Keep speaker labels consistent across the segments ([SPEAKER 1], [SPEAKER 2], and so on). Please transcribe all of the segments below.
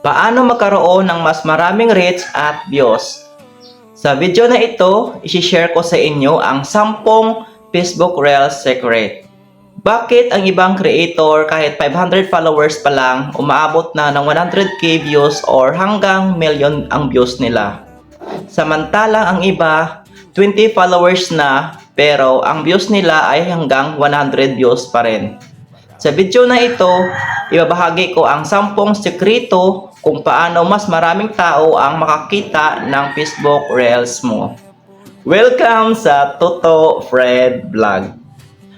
[SPEAKER 1] Paano magkaroon ng mas maraming reach at views? Sa video na ito, isi-share ko sa inyo ang 10 Facebook Reels secret. Bakit ang ibang creator kahit 500 followers pa lang umaabot na ng 100k views or hanggang million ang views nila? Samantalang ang iba, 20 followers na pero ang views nila ay hanggang 100 views pa rin. Sa video na ito, ibabahagi ko ang 10 sekreto kung paano mas maraming tao ang makakita ng Facebook Reels mo. Welcome sa Toto Fred Vlog.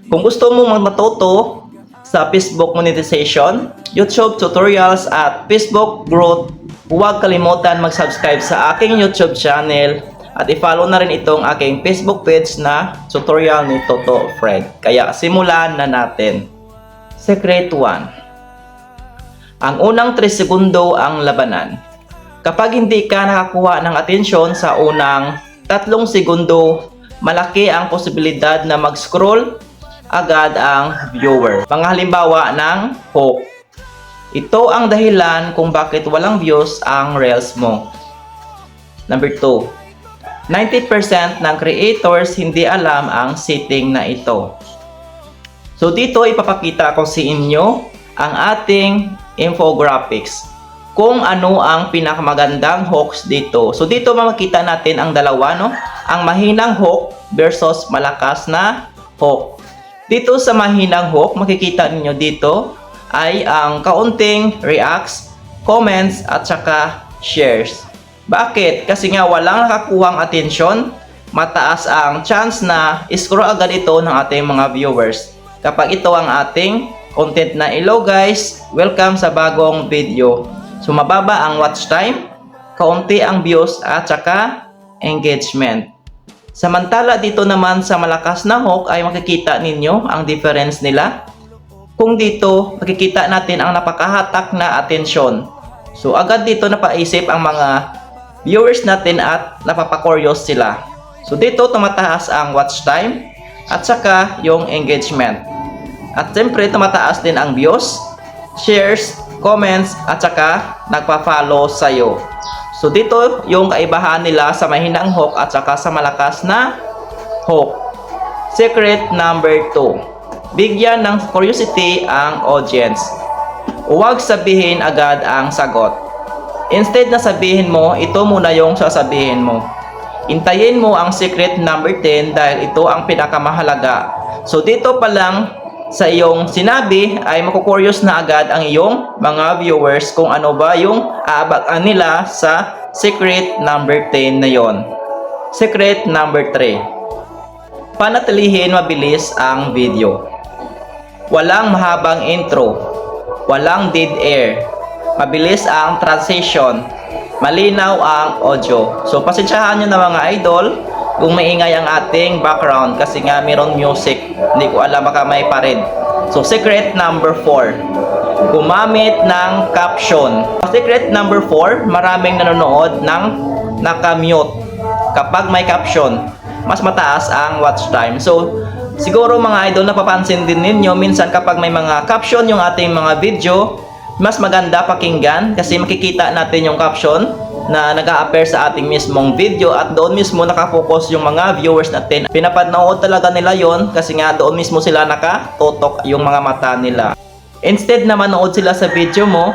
[SPEAKER 1] Kung gusto mo matuto sa Facebook monetization, YouTube tutorials at Facebook growth, huwag kalimutan mag-subscribe sa aking YouTube channel at i-follow na rin itong aking Facebook page na tutorial ni Toto Fred. Kaya simulan na natin. Secret 1. Ang unang 3 segundo ang labanan. Kapag hindi ka nakakuha ng atensyon sa unang 3 segundo, malaki ang posibilidad na mag-scroll agad ang viewer. Mga halimbawa ng hook. Ito ang dahilan kung bakit walang views ang reels mo. Number 2. 90% ng creators hindi alam ang setting na ito. So dito ipapakita ko sa inyo ang ating infographics kung ano ang pinakamagandang hooks dito. So dito makikita natin ang dalawa, no? Ang mahinang hook versus malakas na hook. Dito sa mahinang hook, makikita niyo dito ay ang kaunting reacts, comments at saka shares. Bakit? Kasi nga walang nakakuhang atensyon, mataas ang chance na scroll agad ito ng ating mga viewers. Kapag ito ang ating content na hello guys, welcome sa bagong video. So mababa ang watch time, kaunti ang views at saka engagement. Samantala dito naman sa malakas na hook ay makikita ninyo ang difference nila. Kung dito makikita natin ang napakahatak na atensyon. So agad dito napaisip ang mga viewers natin at napapakuryos sila. So dito tumataas ang watch time at saka yung engagement. At siyempre tumataas din ang views, shares, comments at saka nagpa-follow sa'yo. So dito yung kaibahan nila sa mahinang hook at saka sa malakas na hook. Secret number 2. Bigyan ng curiosity ang audience. Huwag sabihin agad ang sagot. Instead na sabihin mo, ito muna yung sasabihin mo. Intayin mo ang secret number 10 dahil ito ang pinakamahalaga. So dito pa lang sa iyong sinabi ay makukuryos na agad ang iyong mga viewers kung ano ba yung aabakan nila sa secret number 10 na yon. Secret number 3. Panatilihin mabilis ang video. Walang mahabang intro, walang dead air, mabilis ang transition, malinaw ang audio. So pasensyahan nyo na mga idol kung maingay ang ating background kasi nga mayroong music. Hindi ko alam, baka may parid. So secret number 4. Gumamit ng caption. Secret number 4, maraming nanonood ng naka-mute. Kapag may caption, mas mataas ang watch time. So siguro mga idol, napapansin din ninyo minsan kapag may mga caption yung ating mga video, mas maganda pakinggan kasi makikita natin yung caption na nag-a-appear sa ating mismong video at doon mismo nakafocus yung mga viewers natin. Pinapanood talaga nila yon kasi nga doon mismo sila nakatutok yung mga mata nila. Instead na manood sila sa video mo,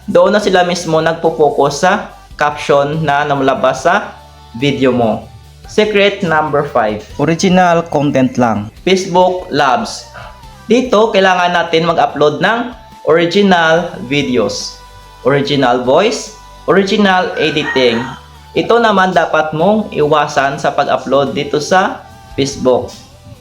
[SPEAKER 1] doon na sila mismo nagpo-focus sa caption na namalabas sa video mo. Secret number 5. Original content lang. Facebook Labs. Dito kailangan natin mag-upload ng original videos, original voice, original editing. Ito naman dapat mong iwasan sa pag-upload dito sa Facebook.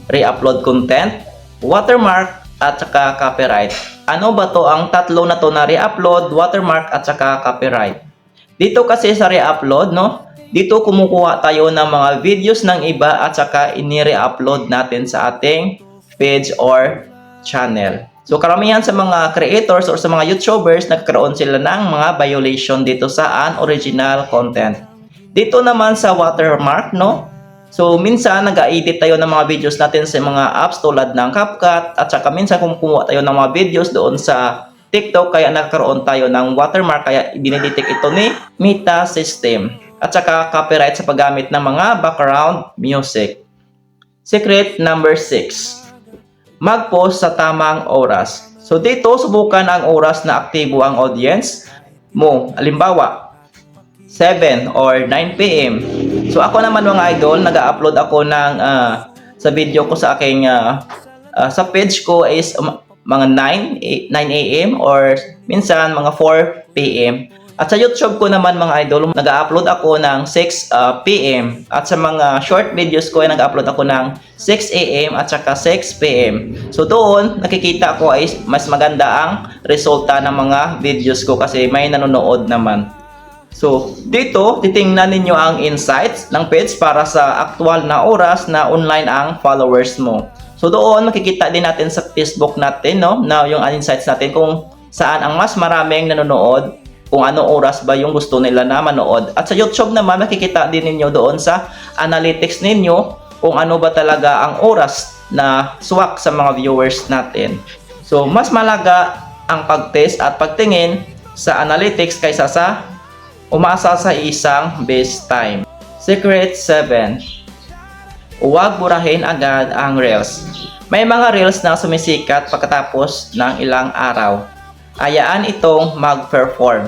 [SPEAKER 1] Re-upload content, watermark, at saka copyright. Ano ba to ang tatlo na to na re-upload, watermark, at saka copyright? Dito kasi sa re-upload, no? Dito kumukuha tayo ng mga videos ng iba at saka ini-re-upload natin sa ating page or channel. So karamihan sa mga creators or sa mga YouTubers, nagkaroon sila ng mga violation dito sa unoriginal content. Dito naman sa watermark, no? So minsan nag-edit tayo ng mga videos natin sa mga apps tulad ng CapCut at saka minsan kumukuha tayo ng mga videos doon sa TikTok kaya nagkaroon tayo ng watermark kaya dinidetect ito ni Meta system. At saka copyright sa paggamit ng mga background music. Secret number 6. Mag-post sa tamang oras. So dito, subukan ang oras na aktibo ang audience mo. Halimbawa, 7 or 9 p.m. So ako naman mga idol, nag-upload ako ng sa video ko sa aking sa page ko is mga 9 a.m. or minsan mga 4 p.m. At sa YouTube ko naman mga idol, nag-upload ako ng 6 p.m. At sa mga short videos ko ay nag-upload ako ng 6 a.m. at saka 6 p.m. So doon, nakikita ko ay mas maganda ang resulta ng mga videos ko kasi may nanonood naman. So dito, titingnan ninyo ang insights ng page para sa actual na oras na online ang followers mo. So doon, makikita din natin sa Facebook natin, no, na yung insights natin kung saan ang mas maraming nanonood, kung anong oras ba yung gusto nila na manood. At sa YouTube naman, makikita din ninyo doon sa analytics ninyo kung ano ba talaga ang oras na swak sa mga viewers natin. So, mas malaga ang pag-test at pagtingin sa analytics kaysa sa umasa sa isang base time. Secret 7. Huwag burahin agad ang Reels. May mga Reels na sumisikat pagkatapos ng ilang araw. Hayaan itong mag-perform.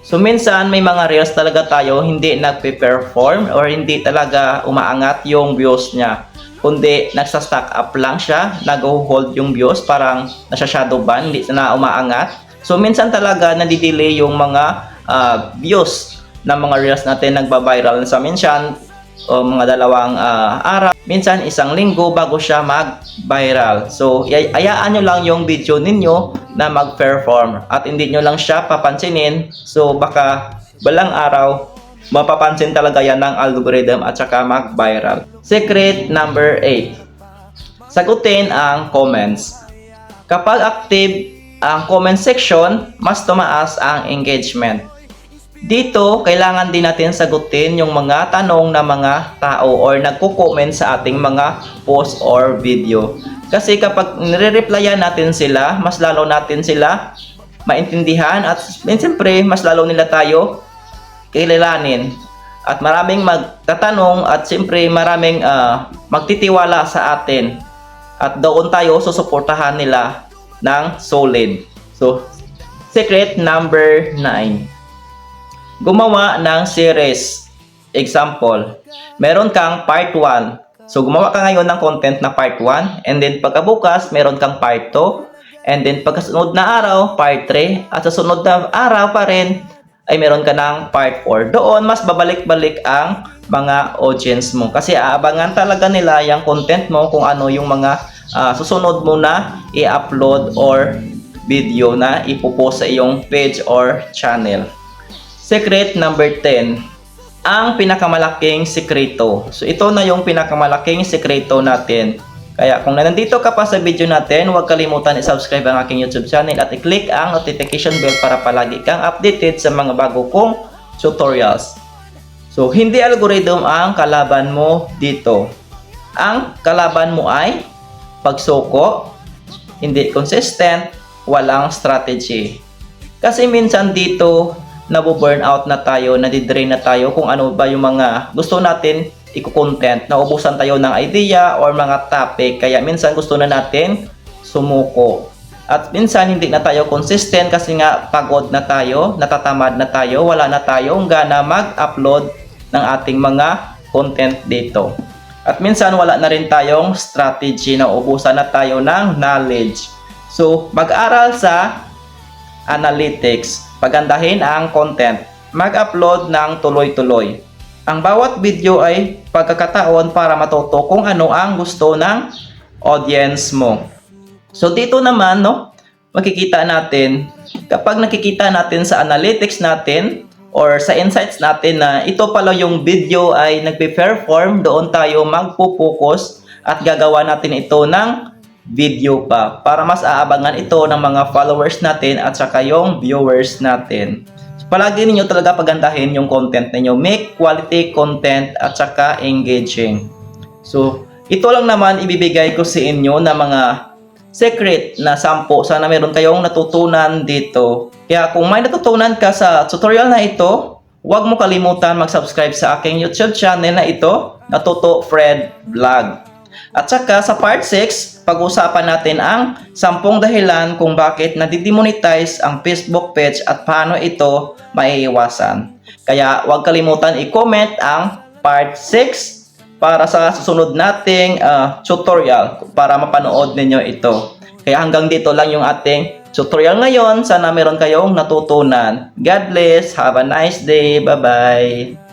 [SPEAKER 1] So minsan may mga reels talaga tayo hindi nagpe-perform or hindi talaga umaangat yung views niya. Kundi nagsa-stack up lang siya, nag-hold yung views, parang nasa-shadow ban, hindi na umaangat. So minsan talaga nadidelay yung mga views ng mga reels natin, nagba-viral sa minsan mga 2 araw, minsan 1 linggo bago siya mag-viral. So, ayaan nyo lang yung video ninyo na mag-perform at hindi nyo lang siya papansinin. So, baka balang araw, mapapansin talaga yan ng algorithm at saka mag-viral. Secret number 8. Sagutin ang comments. Kapag active ang comment section, mas tumaas ang engagement. Dito, kailangan din natin sagutin yung mga tanong ng mga tao or nagko-comment sa ating mga post or video. Kasi kapag nire-replyan natin sila, mas lalo natin sila maintindihan at siyempre, mas lalo nila tayo kilalanin. At maraming magtatanong at siyempre maraming magtitiwala sa atin. At doon tayo susuportahan nila ng solid. So, secret number 9. Gumawa ng series. Example, meron kang part 1. So, gumawa ka ngayon ng content na part 1. And then, pagkabukas, meron kang part 2. And then, pagkasunod na araw, part 3. At sa sunod na araw pa rin, ay meron ka ng part 4. Doon, mas babalik-balik ang mga audience mo. Kasi aabangan talaga nila yung content mo kung ano yung mga susunod mo na i-upload or video na ipopost sa iyong page or channel. Secret number 10. Ang pinakamalaking sekreto. So ito na yung pinakamalaking sekreto natin. Kaya kung nandito ka pa sa video natin, huwag kalimutan i-subscribe ang aking YouTube channel at i-click ang notification bell para palagi kang updated sa mga bago kong tutorials. So hindi algorithm ang kalaban mo dito. Ang kalaban mo ay pagsuko, hindi consistent, walang strategy. Kasi minsan dito, nabu-burn out na tayo, nadidrain na tayo kung ano ba yung mga gusto natin i-content. Naubusan tayo ng idea or mga topic. Kaya minsan gusto na natin sumuko. At minsan hindi na tayo consistent kasi nga pagod na tayo, natatamad na tayo, wala na tayong gana mag-upload ng ating mga content dito. At minsan wala na rin tayong strategy, naubusan na tayo ng knowledge. So, mag-aral sa analytics. Pagandahin ang content. Mag-upload ng tuloy-tuloy. Ang bawat video ay pagkakataon para matuto kung ano ang gusto ng audience mo. So dito naman, no, makikita natin, kapag nakikita natin sa analytics natin or sa insights natin na ito pala yung video ay nagpe-perform, doon tayo magpo-focus at gagawa natin ito ng video pa para mas aabangan ito ng mga followers natin at saka yung viewers natin. So, palagi ninyo talaga pagandahin yung content ninyo. Make quality content at saka engaging. So, ito lang naman ibibigay ko sa inyo na mga secret na 10. Sana meron kayong natutunan dito. Kaya kung may natutunan ka sa tutorial na ito, huwag mo kalimutan mag-subscribe sa aking YouTube channel na ito, Natuto Fred Vlog. At saka sa part 6, pag-usapan natin ang 10 dahilan kung bakit nadidemonetize ang Facebook page at paano ito maiiwasan. Kaya huwag kalimutan i-comment ang part 6 para sa susunod nating tutorial para mapanood ninyo ito. Kaya hanggang dito lang yung ating tutorial ngayon. Sana meron kayong natutunan. God bless. Have a nice day. Bye-bye.